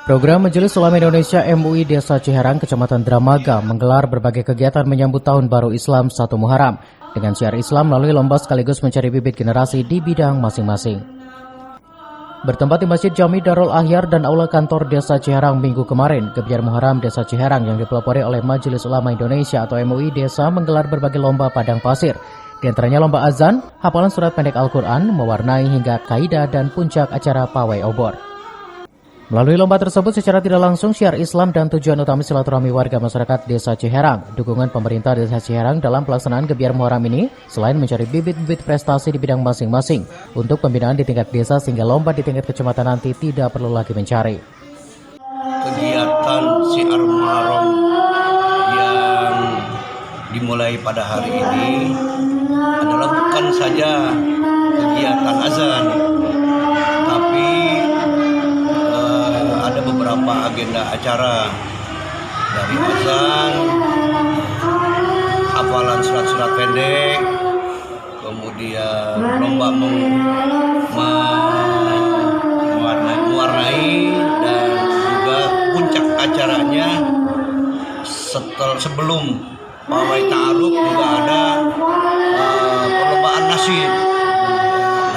Program Majelis Ulama Indonesia MUI Desa Ciherang, Kecamatan Dramaga menggelar berbagai kegiatan menyambut Tahun Baru Islam 1 Muharram dengan syiar Islam melalui lomba sekaligus mencari bibit generasi di bidang masing-masing. Bertempat di Masjid Jami Darul Ahyar dan Aula Kantor Desa Ciherang Minggu kemarin, Gebiar Muharram Desa Ciherang yang dipelopori oleh Majelis Ulama Indonesia atau MUI Desa menggelar berbagai lomba padang pasir. Di antaranya lomba azan, hafalan surat pendek Al-Quran, mewarnai hingga kaidah dan puncak acara pawai obor. Melalui lomba tersebut secara tidak langsung syiar Islam dan tujuan utama silaturahmi warga masyarakat Desa Ciherang, dukungan pemerintah Desa Ciherang dalam pelaksanaan Gebiar Muharram ini, selain mencari bibit-bibit prestasi di bidang masing-masing untuk pembinaan di tingkat desa sehingga lomba di tingkat kecamatan nanti tidak perlu lagi mencari. Kegiatan syiar Muharram yang dimulai pada hari ini adalah bukan saja kegiatan azan, tapi ada beberapa agenda acara dari azan, hafalan surat-surat pendek, kemudian lomba mewarnai, dan juga puncak acaranya sebelum pawai ta'aruf juga ada perlombaan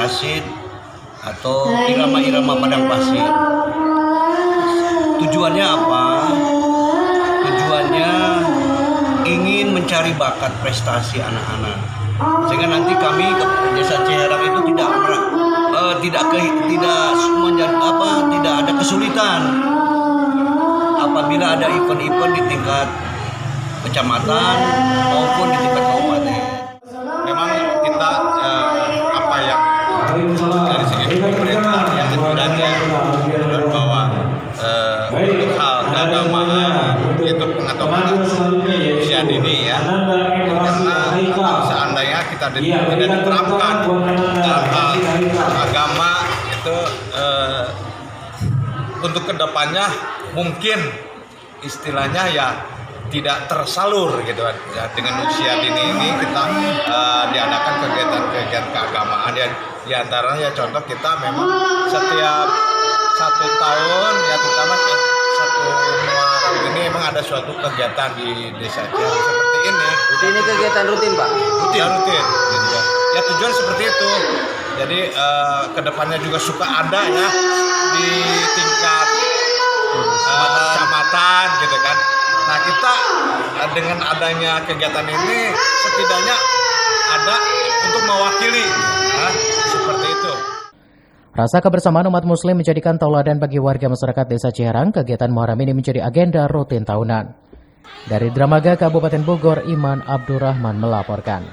nasyid atau irama-irama padang pasir. Tujuannya apa? Tujuannya ingin mencari bakat prestasi anak-anak, sehingga nanti kami ke Desa Ciherang itu tidak ada kesulitan apabila ada event-event di tingkat kecamatan maupun di tingkat kabupaten. Memang kita dari segi pemerintah yang sebenarnya bahwa untuk hal keagamaan itu pengetahuan usia dini ya, karena seandainya kita tidak diterapkan dalam hal agama itu untuk kedepannya mungkin istilahnya ya tidak tersalur gitu kan. Ya, dengan usia dini ini kita diadakan kegiatan keagamaan ya, diantaranya contoh kita memang setiap 1 tahun ya, terutama 1 Muharram ini memang ada suatu kegiatan di desa Ciherang seperti ini. Jadi ini kegiatan rutin, Pak? Rutin gitu ya. Ya tujuan seperti itu. Jadi kedepannya juga suka ada ya di tingkat kecamatan gitu kan. Nah, kita dengan adanya kegiatan ini setidaknya ada untuk mewakili seperti itu. Rasa kebersamaan umat muslim menjadikan tauladan bagi warga masyarakat Desa Ciherang. Kegiatan Muharram ini menjadi agenda rutin tahunan. Dari Dramaga, Kabupaten Bogor, Iman Abdurrahman melaporkan.